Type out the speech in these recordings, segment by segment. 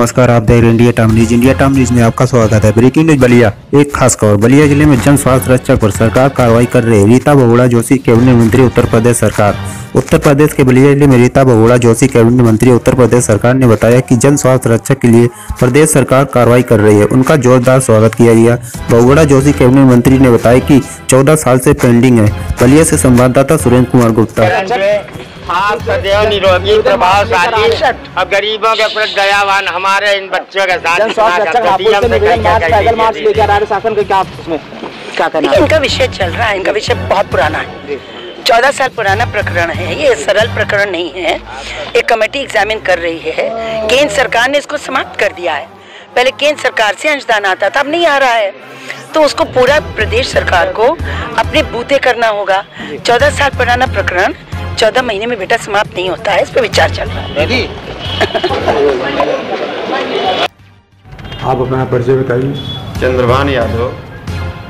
नमस्कार, आप देख रहे हैं India time news. India time news में आपका स्वागत है। Breaking news Ballia. एक खास खबर, बलिया जिले में जन स्वास्थ्य रक्षक पर सरकार कार्रवाई कर रही है। रीता बहुगुणा जोशी कैबिनेट मंत्री उत्तर प्रदेश सरकार। उत्तर प्रदेश के बलिया जिले में रीता बहुगुणा जोशी कैबिनेट मंत्री उत्तर प्रदेश सरकार ने बताया कि जन स्वास्थ्य रक्षक के लिए प्रदेश सरकार कार्रवाई कर रही है। उनका जोरदार स्वागत किया गया। बहुगुणा जोशी कैबिनेट मंत्री ने बताया कि 14 साल से पेंडिंग है। बलिया से संवाददाता सुरेंद्र कुमार गुप्ता। आप सदैव निरोगी प्रभावशाली और गरीबों के प्रति दयावान हमारे इन बच्चों के साथ इनका विषय चल रहा है। इनका विषय बहुत पुराना है, 14 साल पुराना प्रकरण है। ये सरल प्रकरण नहीं है। एक कमेटी एग्जामिन कर रही है। केंद्र सरकार ने इसको समाप्त कर दिया है। पहले केंद्र सरकार से अंशदान आता था, अब नहीं आ रहा है, तो उसको पूरा प्रदेश सरकार को अपने बूते करना होगा। 14 साल पुराना प्रकरण 14 महीने में बेटा समाप्त नहीं होता है। इस पर विचार चल रहा है। दीदी, आप अपना परिचय बताइए। चंद्रभान यादव,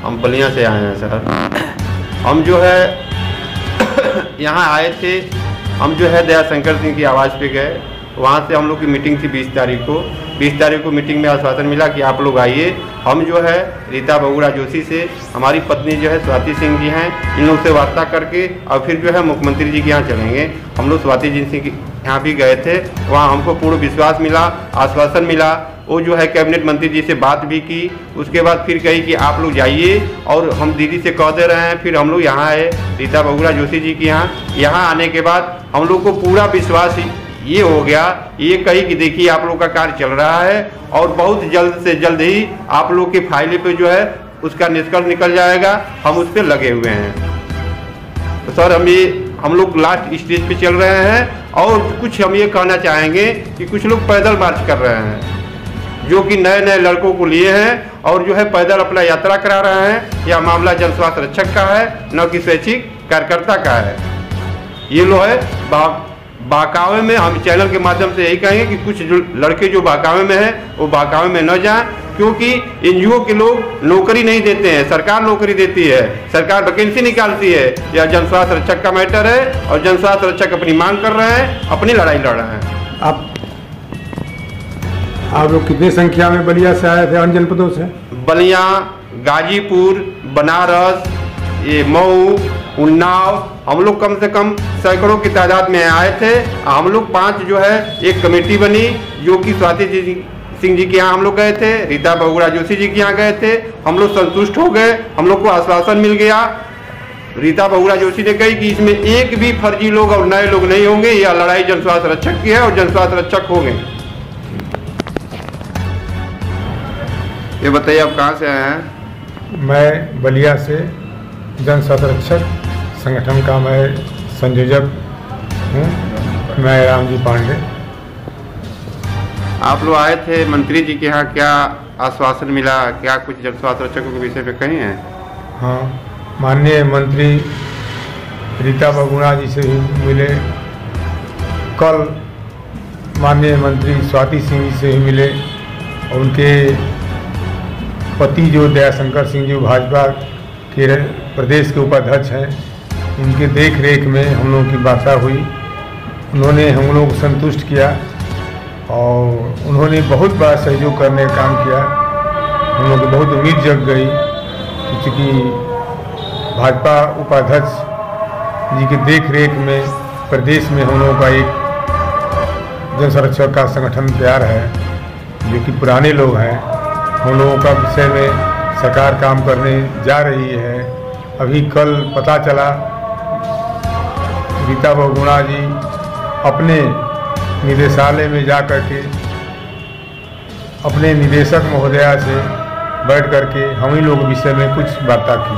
हम बलिया से आए हैं सर। हम जो है यहाँ आए थे, हम जो है दया शंकर सिंह की आवाज़ पे गए। वहाँ से हम लोग की मीटिंग थी 20 तारीख को। 20 तारीख को मीटिंग में आश्वासन मिला कि आप लोग आइए। हम जो है रीता बहुगुणा जोशी से, हमारी पत्नी जो है स्वाति सिंह जी हैं, इन लोग से वार्ता करके और फिर जो है मुख्यमंत्री जी के यहाँ चलेंगे। हम लोग स्वाति जी सिंह के यहाँ भी गए थे। वहाँ हमको पूर्ण विश्वास मिला, आश्वासन मिला। वो जो है कैबिनेट मंत्री जी से बात भी की। उसके बाद फिर कही कि आप लोग जाइए, और हम दीदी से कह दे रहे हैं। फिर हम लोग यहाँ आए रीता बहुगुणा जोशी जी के यहाँ। यहाँ आने के बाद हम लोग को पूरा विश्वास ये हो गया, ये कही कि देखिए आप लोग का कार्य चल रहा है और बहुत जल्द से जल्द ही आप लोग के फाइल पे जो है उसका निष्कर्ष निकल जाएगा। हम उस पर लगे हुए हैं। तो सर हम लोग लास्ट स्टेज पे चल रहे हैं। और कुछ हम ये कहना चाहेंगे कि कुछ लोग पैदल मार्च कर रहे हैं, जो कि नए नए लड़कों को लिए हैं और जो है पैदल अपना यात्रा करा रहे हैं। यह मामला जन स्वास्थ्य रक्षक का है, न कि स्वैच्छिक कार्यकर्ता का है। ये लोग है बहकावे में। हम चैनल के माध्यम से यही कहेंगे कि कुछ जो लड़के जो बहकावे में हैं वो बहकावे में न जाएं, क्योंकि एनजीओ के लोग नौकरी नहीं देते हैं, सरकार नौकरी देती है, सरकार वैकेंसी निकालती है। यह जन स्वास्थ्य रक्षक का मैटर है और जन स्वास्थ्य रक्षक अपनी मांग कर रहे हैं, अपनी लड़ाई लड़ रहे हैं। आप लोग कितनी संख्या में बलिया से आए थे, अन्य जनपदों से? बलिया, गाजीपुर, बनारस, ये मऊ, उन्नाव, हम लोग कम से कम सैकड़ों की तादाद में आए थे। हम लोग 5 जो है एक कमेटी बनी, जो कि स्वाति सिंह जी के यहाँ हम लोग गए थे, रीता बहुगुणा जोशी जी के यहाँ गए थे। हम लोग संतुष्ट हो गए, हम लोग को आश्वासन मिल गया। रीता बहुगुणा जोशी ने कही कि इसमें एक भी फर्जी लोग और नए लोग नहीं होंगे। यह लड़ाई जन स्वास्थ्य रक्षक की है और जन स्वास्थ्य रक्षक होंगे। ये बताइए आप कहाँ से आए हैं? मैं बलिया से जन स्वास्थ्य रक्षक संगठन का मैं संयोजक हूँ। मैं रामजी पांडे। आप लोग आए थे मंत्री जी के यहाँ, क्या आश्वासन मिला? क्या कुछ जन स्वास्थ्य रक्षकों के विषय पे कहे हैं? हाँ, माननीय मंत्री रीता बहुगुणा जी से भी मिले। कल माननीय मंत्री स्वाति सिंह जी से भी मिले। और उनके पति जो दया शंकर सिंह जी भाजपा के प्रदेश के उपाध्यक्ष हैं, उनके देख रेख में हम लोगों की वार्ता हुई। उन्होंने हम लोगों को संतुष्ट किया और उन्होंने बहुत बड़ा सहयोग करने का काम किया। हम लोगों की बहुत उम्मीद जग गई, क्योंकि भाजपा उपाध्यक्ष जी के देख रेख में प्रदेश में हम लोगों का एक जन संरक्षक का संगठन तैयार है, जो कि पुराने लोग हैं। हम लोगों का विषय में सरकार काम करने जा रही है। अभी कल पता चला रीता बहुगुणा जी अपने निदेशालय में जा कर के अपने निदेशक महोदया से बैठ करके हम ही लोग विषय में कुछ वार्ता की।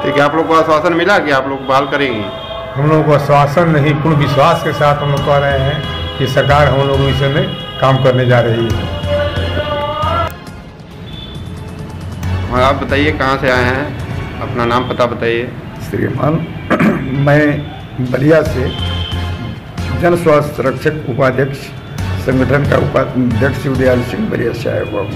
ठीक है, आप लोग को आश्वासन मिला कि आप लोग बहाल करेंगे? हम लोग को आश्वासन नहीं, पूर्ण विश्वास के साथ हम लोग कह रहे हैं कि सरकार हम लोग विषय में काम करने जा रही है। आप बताइए कहाँ से आए हैं, अपना नाम पता बताइए। श्रीमान, मैं बलिया से जन स्वास्थ्य रक्षक उपाध्यक्ष संगठन का उपाध्यक्ष शिवदयाल सिंह बलिया से आया हुआ हूँ।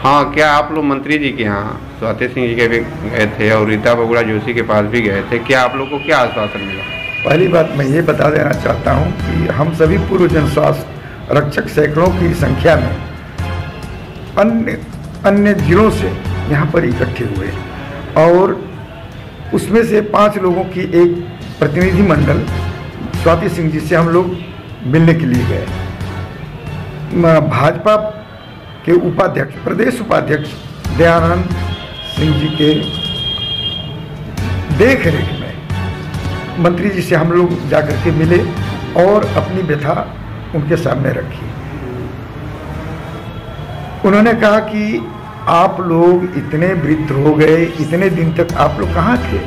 हाँ, क्या आप लोग मंत्री जी के यहाँ स्वाति सिंह जी के भी गए थे और रीता बहुगुणा जोशी के पास भी गए थे? क्या आप लोग को क्या आश्वासन मिला? पहली बात मैं ये बता देना चाहता हूँ कि हम सभी पूर्व जन स्वास्थ्य रक्षक सैकड़ों की संख्या में अन्य जिलों से यहाँ पर इकट्ठे हुए और उसमें से 5 लोगों की एक प्रतिनिधि मंडल स्वाति सिंह जी से हम लोग मिलने के लिए गए। भाजपा के उपाध्यक्ष, प्रदेश उपाध्यक्ष दयानंद सिंह जी के देख रेख में मंत्री जी से हम लोग जाकर के मिले और अपनी व्यथा उनके सामने रखी। उन्होंने कहा कि आप लोग इतने वृद्ध हो गए, इतने दिन तक आप लोग कहाँ थे,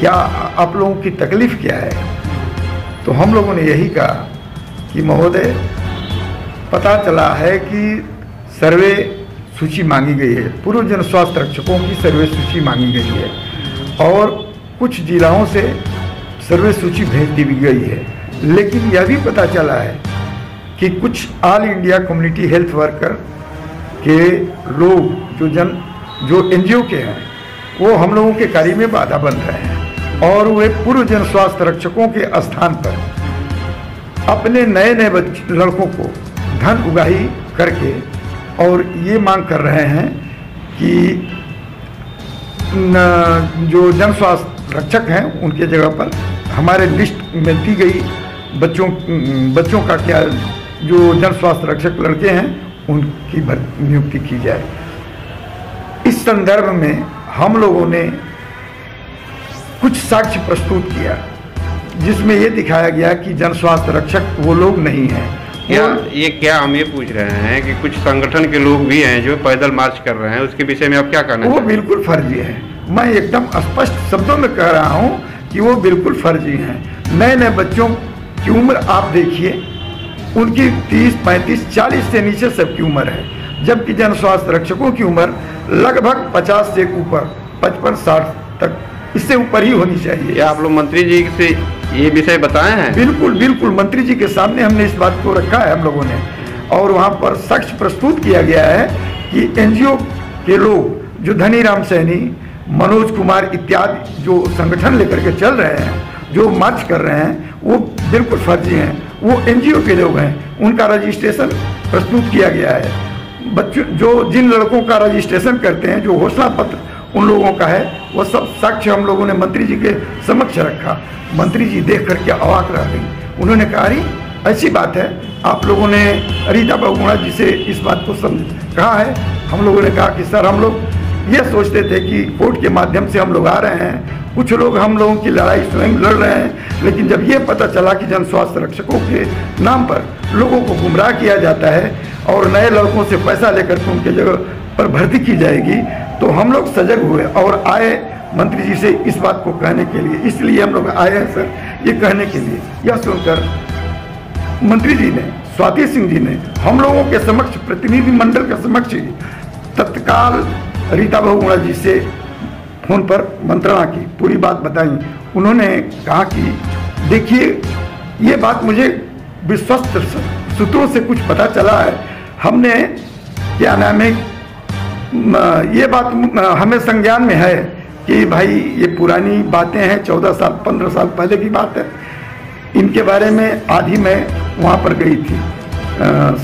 क्या आप लोगों की तकलीफ क्या है? तो हम लोगों ने यही कहा कि महोदय, पता चला है कि सर्वे सूची मांगी गई है, पूर्व जन स्वास्थ्य रक्षकों की सर्वे सूची मांगी गई है और कुछ जिलाओं से सर्वे सूची भेज दी गई है, लेकिन यह भी पता चला है कि कुछ all India community health worker के लोग जो एनजीओ के हैं वो हम लोगों के कार्य में बाधा बन रहे हैं और वे पूर्व जन स्वास्थ्य रक्षकों के स्थान पर अपने नए लड़कों को धन उगाही करके और ये मांग कर रहे हैं कि जो जन स्वास्थ्य रक्षक हैं उनके जगह पर हमारे लिस्ट में दी गई बच्चों का क्या, जो जन स्वास्थ्य रक्षक लड़के हैं उनकी नियुक्ति की जाए। इस संदर्भ में हम लोगों ने कुछ साक्ष्य प्रस्तुत किया जिसमें ये दिखाया गया कि जन स्वास्थ्य रक्षक वो लोग नहीं हैं। क्या हम ये पूछ रहे हैं कि कुछ संगठन के लोग भी हैं जो पैदल मार्च कर रहे हैं, उसके विषय में आप क्या कहना वो बिल्कुल फर्जी है। मैं एकदम स्पष्ट शब्दों में कह रहा हूँ कि वो बिल्कुल फर्जी हैं। नए बच्चों की उम्र आप देखिए, उनकी 30, 35, 40 से नीचे सबकी उम्र है, जबकि जन स्वास्थ्य रक्षकों की उम्र लगभग 50 से ऊपर, 55-60 तक, इससे ऊपर ही होनी चाहिए। क्या आप लोग मंत्री जी से ये विषय बताए हैं? बिल्कुल मंत्री जी के सामने हमने इस बात को रखा है हम लोगों ने, और वहाँ पर साक्ष्य प्रस्तुत किया गया है कि एनजीओ के लोग जो धनीराम सैनी, मनोज कुमार इत्यादि जो संगठन लेकर के चल रहे हैं, जो मार्च कर रहे हैं, वो बिल्कुल फर्जी हैं। वो एनजीओ के लोग हैं, उनका रजिस्ट्रेशन प्रस्तुत किया गया है। बच्चों जो जिन लड़कों का रजिस्ट्रेशन करते हैं, जो घोषणा पत्र उन लोगों का है, वो सब साक्ष्य हम लोगों ने मंत्री जी के समक्ष रखा। मंत्री जी देख करके अवाक रह गई। उन्होंने कहा, अरे ऐसी बात है, आप लोगों ने रीता बहुगुणा जी से इस बात को कहा है? हम लोगों ने कहा कि सर, हम लोग ये सोचते थे कि कोर्ट के माध्यम से हम लोग आ रहे हैं, कुछ लोग हम लोगों की लड़ाई स्वयं लड़ रहे हैं, लेकिन जब ये पता चला कि जन स्वास्थ्य रक्षकों के नाम पर लोगों को गुमराह किया जाता है और नए लड़कों से पैसा लेकर के उनके जगह पर भर्ती की जाएगी, तो हम लोग सजग हुए और आए मंत्री जी से इस बात को कहने के लिए। इसलिए हम लोग आए हैं सर, ये कहने के लिए। यह सुनकर मंत्री जी ने, स्वाति सिंह जी ने हम लोगों के समक्ष, प्रतिनिधि मंडल के समक्ष ही तत्काल रीता बहुगुणा जी से फोन पर मंत्रणा की, पूरी बात बताई। उन्होंने कहा कि देखिए, ये बात मुझे विश्वस्त सूत्रों से कुछ पता चला है, हमने क्या नाम है, ये बात हमें संज्ञान में है कि भाई ये पुरानी बातें हैं, 14 साल 15 साल पहले की बात है। इनके बारे में आज ही मैं वहाँ पर गई थी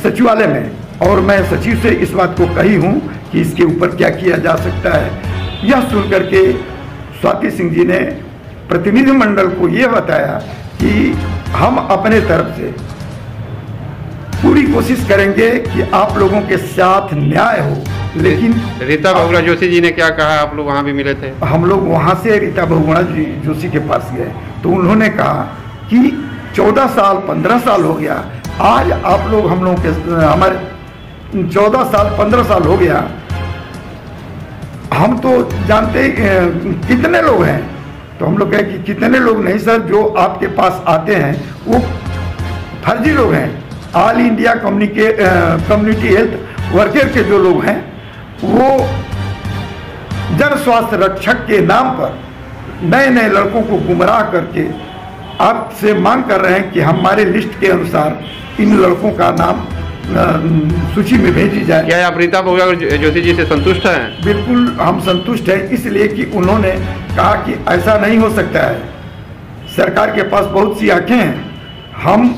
सचिवालय में, और मैं सचिव से इस बात को कही हूँ कि इसके ऊपर क्या किया जा सकता है। यह सुन करके स्वाति सिंह जी ने प्रतिनिधि मंडल को यह बताया कि हम अपने तरफ से पूरी कोशिश करेंगे कि आप लोगों के साथ न्याय हो। लेकिन रीता बहुगुणा जोशी जी ने क्या कहा? आप लोग वहाँ भी मिले थे? हम लोग वहाँ से रीता बहुगुणा जोशी के पास गए तो उन्होंने कहा कि 14 साल 15 साल हो गया, आज आप लोग हम लोगों के, हमारे 14 साल 15 साल हो गया, हम तो जानते कितने लोग हैं। तो हम लोग कहे कि कितने लोग नहीं सर, जो आपके पास आते हैं वो फर्जी लोग हैं। All India community health worker के जो लोग हैं वो जन स्वास्थ्य रक्षक के नाम पर नए लड़कों को गुमराह करके आपसे मांग कर रहे हैं कि हमारे लिस्ट के अनुसार इन लड़कों का नाम सूची में भेजी जाए। क्या आप रीता बहुगुणा जोशी जी से संतुष्ट हैं? बिल्कुल हम संतुष्ट हैं, इसलिए कि उन्होंने कहा कि ऐसा नहीं हो सकता है, सरकार के पास बहुत सी आंखें हैं, हम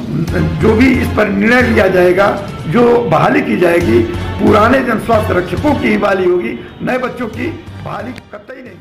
जो भी इस पर निर्णय लिया जाएगा, जो बहाली की जाएगी, पुराने जन स्वास्थ्य रक्षकों की ही बहाली होगी, नए बच्चों की बहाली कतई नहीं।